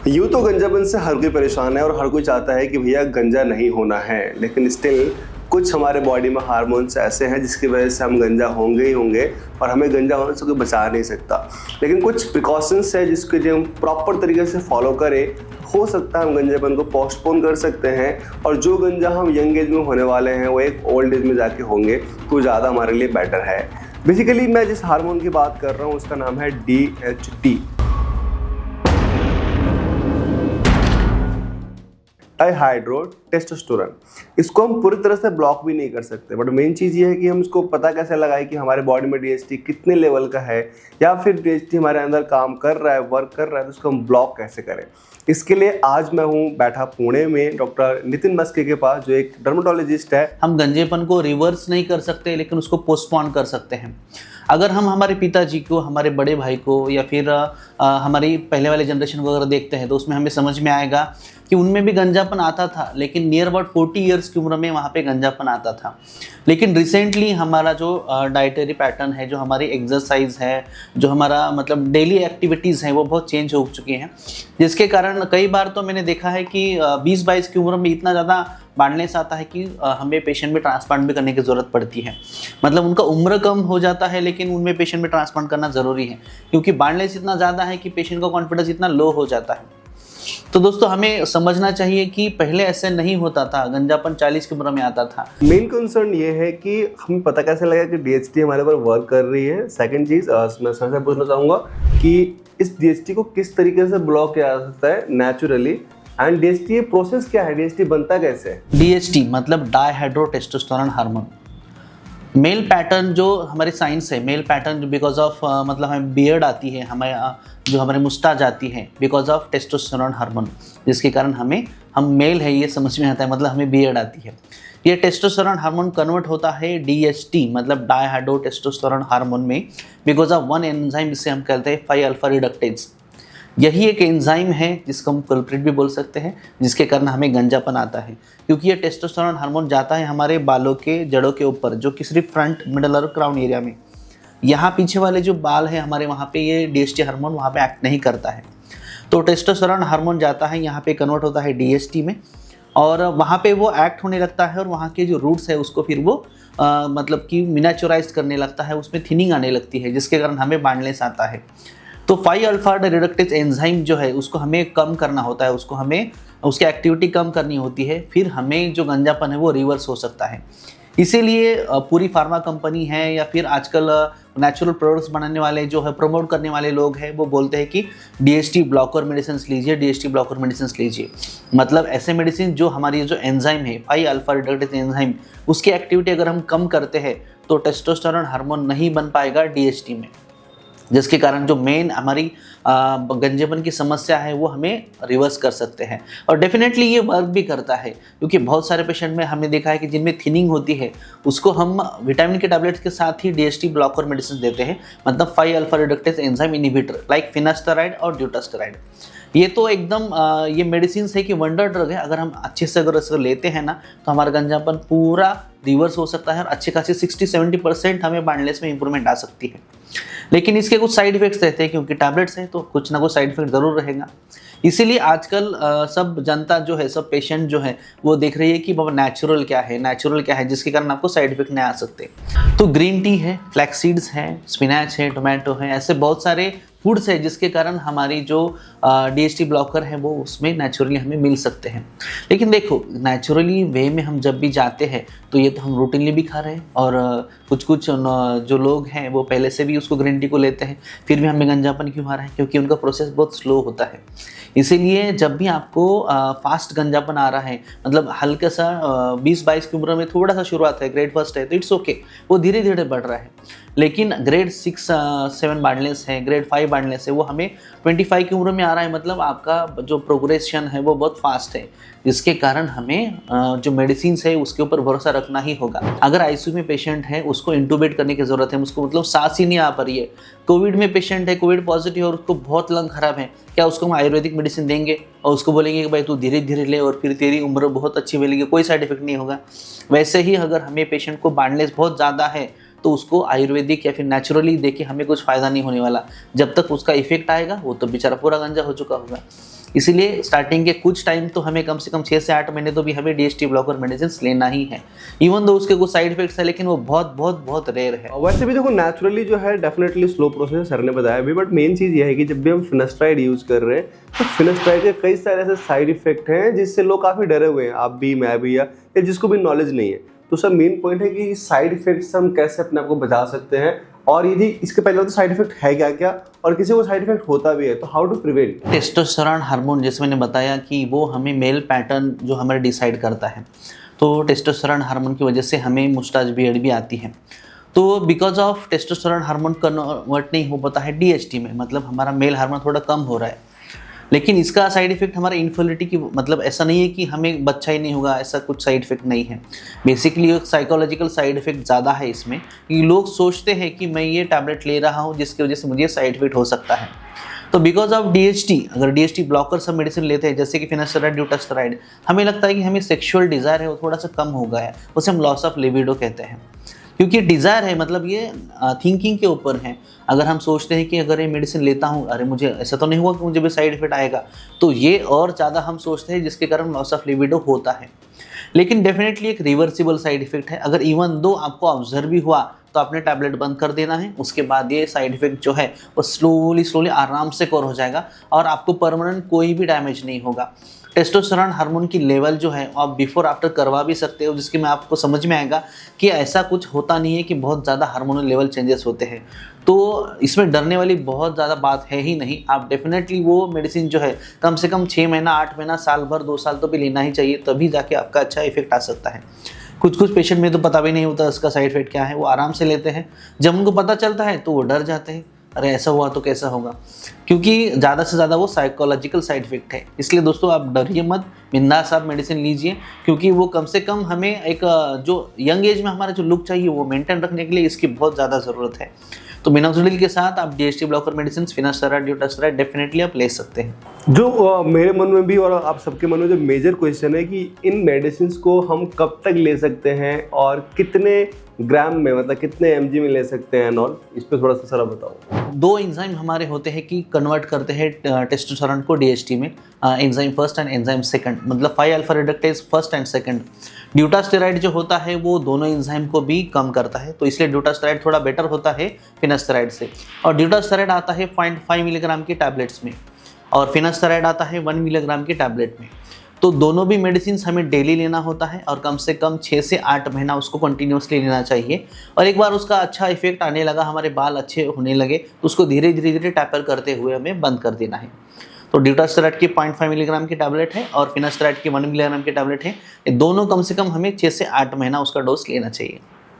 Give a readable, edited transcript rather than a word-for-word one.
यूँ तो गंजापन से हर कोई परेशान है और हर कोई चाहता है कि भैया गंजा नहीं होना है, लेकिन स्टिल कुछ हमारे बॉडी में हार्मोन्स ऐसे हैं जिसकी वजह से हम गंजा होंगे ही होंगे और हमें गंजा होने से कोई बचा नहीं सकता। लेकिन कुछ प्रिकॉशंस है जिसके लिए हम प्रॉपर तरीके से फॉलो करें, हो सकता है हम गंजापन को पोस्टपोन कर सकते हैं और जो गंजा हम यंग एज में होने वाले हैं वो एक ओल्ड एज में जाके होंगे तो ज़्यादा हमारे लिए बेटर है। बेसिकली मैं जिस हार्मोन की बात कर रहा हूँ उसका नाम है DHT, डाइहाइड्रो टेस्टोस्टेरोन। इसको हम पूरी तरह से ब्लॉक भी नहीं कर सकते, बट मेन चीज़ ये है कि हम इसको पता कैसे लगाएं कि हमारे बॉडी में DHT कितने लेवल का है या फिर DHT हमारे अंदर काम कर रहा है, वर्क कर रहा है, तो उसको हम ब्लॉक कैसे करें। इसके लिए आज मैं हूँ बैठा पुणे में डॉक्टर नितिन मस्के के पास, जो एक डर्मेटोलॉजिस्ट है। हम गंजेपन को रिवर्स नहीं कर सकते लेकिन उसको पोस्टपोन कर सकते हैं। अगर हम हमारे पिताजी को, हमारे बड़े भाई को या फिर हमारी पहले वाले जनरेशन को अगर देखते हैं तो उसमें हमें समझ में आएगा कि उनमें भी गंजापन आता था, लेकिन नियर अबाउट 40 ईयर्स की उम्र में वहाँ पे गंजापन आता था। लेकिन रिसेंटली हमारा जो डाइटरी पैटर्न है, जो हमारी एक्सरसाइज है, जो हमारा मतलब डेली एक्टिविटीज़ हैं, वो बहुत चेंज हो चुकी हैं, जिसके कारण कई बार तो मैंने देखा है कि 20-22 की उम्र में इतना ज़्यादा बार्डनेस आता है कि हमें पेशेंट में ट्रांसप्लांट भी करने की ज़रूरत पड़ती है। मतलब उनका उम्र कम हो जाता है लेकिन उनमें पेशेंट में ट्रांसप्लांट करना ज़रूरी है, क्योंकि बार्डनेस इतना ज़्यादा है कि पेशेंट का कॉन्फिडेंस इतना लो हो जाता है। तो दोस्तों हमें समझना चाहिए कि पहले ऐसे नहीं होता था, गंजापन 40 की उम्र में आता था। मेन कंसर्न ये है कि हमें पता कैसे लगा कि DHT हमारे पर वर्क कर रही है। सेकंड चीज़ मैं सर से पूछना चाहूँगा कि इस DHT को किस तरीके से ब्लॉक किया जा सकता है नेचुरली, एंड DHT प्रोसेस क्या है, DHT बनता कैसे है? DHT मतलब डाइहाइड्रो टेस्टोस्टेरोन हार्मोन। मेल पैटर्न जो हमारे साइंस है, मेल पैटर्न बिकॉज ऑफ मतलब हमें बियर्ड आती है, हमें जो हमारे मुस्टाच आती है बिकॉज ऑफ टेस्टोस्टेरोन हार्मोन, जिसके कारण हम मेल है ये समझ में आता है, मतलब हमें बियर्ड आती है। ये टेस्टोस्टेरोन हार्मोन कन्वर्ट होता है DHT मतलब डाइहाइड्रो टेस्टोस्टेरोन हार्मोन में बिकॉज ऑफ वन एंजाइम, जिसे हम कहते हैं 5 अल्फा रिडक्टेज। यही एक एंजाइम है जिसको हम कल्प्रिट भी बोल सकते हैं, जिसके कारण हमें गंजापन आता है, क्योंकि ये टेस्टोस्टेरोन हार्मोन जाता है हमारे बालों के जड़ों के ऊपर, जो कि सिर्फ फ्रंट, मिडल और क्राउन एरिया में। यहाँ पीछे वाले जो बाल हैं हमारे, वहाँ पे ये DHT हार्मोन वहाँ पे एक्ट नहीं करता है। तो टेस्टोस्टेरोन हार्मोन जाता है यहाँ पे, कन्वर्ट होता है DHT में, और वहाँ पे वो एक्ट होने लगता है और वहाँ के जो रूट्स है उसको फिर वो मतलब कि मिनाचुराइज करने लगता है, उसमें थिनिंग आने लगती है, जिसके कारण हमें बार्डनेस आता है। तो 5 अल्फा रिडक्टेज एंजाइम जो है उसको हमें कम करना होता है, उसको हमें उसकी एक्टिविटी कम करनी होती है, फिर हमें जो गंजापन है वो रिवर्स हो सकता है। इसीलिए पूरी फार्मा कंपनी है या फिर आजकल नेचुरल प्रोडक्ट्स बनाने वाले जो है, प्रमोट करने वाले लोग हैं, वो बोलते हैं कि DHT ब्लॉकर मेडिसिन लीजिए, DHT ब्लॉकर मेडिसिन लीजिए। मतलब ऐसे मेडिसिन जो हमारी जो एंजाइम है 5 अल्फा रिडक्टेज एंजाइम, उसकी एक्टिविटी अगर हम कम करते हैं तो टेस्टोस्टेरोन हार्मोन नहीं बन पाएगा DHT में, जिसके कारण जो मेन हमारी गंजेपन की समस्या है वो हमें रिवर्स कर सकते हैं। और डेफिनेटली ये वर्क भी करता है, क्योंकि बहुत सारे पेशेंट में हमने देखा है कि जिनमें थिनिंग होती है उसको हम विटामिन के टैबलेट्स के साथ ही DHT ब्लॉकर मेडिसिन देते हैं, मतलब 5 alpha reductase enzyme inhibitor like finasteride और ड्यूटास्टेराइड। ये तो एकदम ये मेडिसिन है कि वंडर ड्रग है। अगर हम अच्छे से अगर इसको लेते हैं ना तो हमारा गंजापन पूरा रिवर्स हो सकता है और अच्छे खासे 60-70% हमें बार्डनेस में इंप्रूवमेंट आ सकती है। लेकिन इसके कुछ साइड इफेक्ट्स रहते हैं, क्योंकि टैबलेट्स हैं तो कुछ ना कुछ साइड इफेक्ट ज़रूर रहेगा। इसीलिए आजकल सब जनता जो है, सब पेशेंट जो है वो देख रही है कि बाबा नेचुरल क्या है, नेचुरल क्या है, जिसके कारण आपको साइड इफेक्ट नहीं आ सकते। तो ग्रीन टी है, फ्लैक्स सीड्स है, स्पिनच है, टोमेटो है, ऐसे बहुत सारे फूड्स है जिसके कारण हमारी जो DHT ब्लॉकर है वो उसमें नेचुरली हमें मिल सकते हैं। लेकिन देखो, नेचुरली वे में हम जब भी जाते हैं तो ये तो हम रूटीनली भी खा रहे हैं, और कुछ जो लोग हैं वो पहले से भी उसको ग्रीन टी को लेते हैं, फिर भी हमें गंजापन क्यों आ रहा है? क्योंकि उनका प्रोसेस बहुत स्लो होता है। इसीलिए जब भी आपको फास्ट गंजापन आ रहा है, मतलब हल्का सा 20-22 की उम्र में थोड़ा सा शुरुआत है, ग्रेड फर्स्ट है तो इट्स ओके, वो धीरे धीरे बढ़ रहा है। लेकिन ग्रेड 6-7 बार्डनेस है, ग्रेड 5 बार्डनेस है, वो हमें 25 की उम्र में आ रहा है, मतलब आपका जो प्रोग्रेशन है वो बहुत फास्ट है, जिसके कारण हमें जो मेडिसिन है उसके ऊपर भरोसा रखना ही होगा। अगर ICU में पेशेंट है, उसको इंटूबेट करने की ज़रूरत है, उसको मतलब सांस ही नहीं आ पा रही है, कोविड में पेशेंट है, कोविड पॉजिटिव और उसको बहुत लंग खराब है, क्या उसको हम आयुर्वेदिक मेडिसिन देंगे और उसको बोलेंगे कि भाई तू धीरे धीरे ले और फिर तेरी उम्र बहुत अच्छी मिलेगी, कोई साइड इफेक्ट नहीं होगा? वैसे ही अगर हमें पेशेंट को बार्डनेस बहुत ज़्यादा है तो उसको आयुर्वेदिक या फिर नेचुरली देके हमें कुछ फ़ायदा नहीं होने वाला। जब तक उसका इफेक्ट आएगा वो तो बेचारा पूरा गंजा हो चुका होगा। इसीलिए स्टार्टिंग के कुछ टाइम तो हमें कम से कम 6 से 8 महीने तो भी हमें DHT ब्लॉकर मेडिसिन लेना ही है। इवन दो उसके कुछ साइड इफेक्ट्स है, लेकिन वो बहुत बहुत बहुत रेयर है। वैसे भी देखो नेचुरली जो है डेफिनेटली स्लो प्रोसेस सर ने बताया भी, बट मेन चीज़ ये है कि जब भी हम फिनास्ट्राइड यूज़ कर रहे हैं तो फिनास्ट्राइड के कई सारे ऐसे साइड इफेक्ट हैं जिससे लोग काफ़ी डरे हुए हैं, आप भी, मैं भी, या जिसको भी नॉलेज नहीं है। तो सर मेन पॉइंट है कि साइड इफेक्ट्स हम कैसे अपने आप को बचा सकते हैं, और यदि इसके पहले तो साइड इफेक्ट है क्या क्या, और किसी को साइड इफेक्ट होता भी है तो how to prevent. Testosterone hormone, जैसे मैंने बताया कि वो हमें मेल पैटर्न जो हमारे डिसाइड करता है, तो टेस्टोस्टेरोन हार्मोन की वजह से हमें मुस्टाच बियर्ड भी आती है। तो because of testosterone hormone convert नहीं हो पाता है DHT में, मतलब हमारा मेल हार्मोन थोड़ा कम हो रहा है। लेकिन इसका साइड इफेक्ट हमारा इनफर्टिलिटी की, मतलब ऐसा नहीं है कि हमें बच्चा ही नहीं होगा, ऐसा कुछ साइड इफेक्ट नहीं है। बेसिकली एक साइकोलॉजिकल साइड इफेक्ट ज़्यादा है इसमें, कि लोग सोचते हैं कि मैं ये टैबलेट ले रहा हूँ जिसकी वजह से मुझे साइड इफेक्ट हो सकता है। तो बिकॉज ऑफ DHT, अगर DHT ब्लॉकर सब मेडिसिन लेते हैं जैसे कि फिनास्टेराइड, ड्यूटास्टेराइड, हमें लगता है कि हमें सेक्सुअल डिज़ायर है वो थोड़ा सा कम हो गया है, उसे हम लॉस ऑफ लिबिडो कहते हैं। क्योंकि डिज़ायर है, मतलब ये थिंकिंग के ऊपर है। अगर हम सोचते हैं कि अगर ये मेडिसिन लेता हूँ, अरे मुझे ऐसा तो नहीं हुआ कि मुझे भी साइड इफेक्ट आएगा, तो ये और ज़्यादा हम सोचते हैं, जिसके कारण लॉस ऑफ लिबिडो होता है। लेकिन डेफिनेटली एक रिवर्सिबल साइड इफेक्ट है। अगर इवन दो आपको ऑब्जर्व भी हुआ तो आपने टैबलेट बंद कर देना है, उसके बाद ये साइड इफेक्ट जो है वो स्लोली आराम से कवर हो जाएगा और आपको परमानेंट कोई भी डैमेज नहीं होगा। टेस्टोस्टेरोन हार्मोन की लेवल जो है आप बिफोर आफ्टर करवा भी सकते हो, जिसके में आपको समझ में आएगा कि ऐसा कुछ होता नहीं है कि बहुत ज़्यादा हार्मोनल लेवल चेंजेस होते हैं। तो इसमें डरने वाली बहुत ज़्यादा बात है ही नहीं। आप डेफिनेटली वो मेडिसिन जो है कम से कम 6 महीना, 8 महीना, साल भर, 2 साल तो भी लेना ही चाहिए, तभी जाके आपका अच्छा इफेक्ट आ सकता है। कुछ पेशेंट में तो पता भी नहीं होता इसका साइड इफेक्ट क्या है, वो आराम से लेते हैं। जब उनको पता चलता है तो वो डर जाते हैं, अरे ऐसा हुआ तो कैसा होगा, क्योंकि ज़्यादा से ज़्यादा वो साइकोलॉजिकल साइड इफेक्ट है। इसलिए दोस्तों आप डरिए मत, बिंदास आप मेडिसिन लीजिए, क्योंकि वो कम से कम हमें एक जो यंग एज में हमारा जो लुक चाहिए वो मेंटेन रखने के लिए इसकी बहुत ज़्यादा ज़रूरत है। तो मिनोक्सिडिल के साथ आप DHT blocker medicine, finasteride, dutasteride definitely आप ले सकते हैं। जो मेरे मन में भी और आप सबके मन में जो मेजर क्वेश्चन है कि इन मेडिसिन को हम कब तक ले सकते हैं और कितने ग्राम में, मतलब कितने mg में ले सकते हैं और इस पर थोड़ा सा सारा बताओ। 2 एंजाइम हमारे होते हैं कि कन्वर्ट करते हैं टेस्टोस्टेरोन को DHT में, enzyme first and enzyme second, मतलब 5 alpha reductase first and second. Dutasteride जो होता है वो दोनों एंजाइम को भी कम करता है, तो इसलिए ड्यूटास्टेराइड थोड़ा बेटर होता है फिनास्टेराइड से। और ड्यूटास्टेराइड आता है 0.5 मिलीग्राम की टैबलेट्स में और फिनास्टेराइड आता है 1 मिलीग्राम की टैबलेट में। तो दोनों भी मेडिसिन हमें डेली लेना होता है और कम से कम 6 से 8 महीना उसको कंटिन्यूसली लेना चाहिए। और एक बार उसका अच्छा इफेक्ट आने लगा, हमारे बाल अच्छे होने लगे, तो उसको धीरे धीरे टैपर करते हुए हमें बंद कर देना है। तो ड्यूटास्टेराइड की 0.5 मिलीग्राम की टैबलेट है और फिनास्टेराइड की 1 मिलीग्राम की टैबलेट है। ये दोनों कम से कम हमें 6 से 8 महीना उसका डोज लेना चाहिए।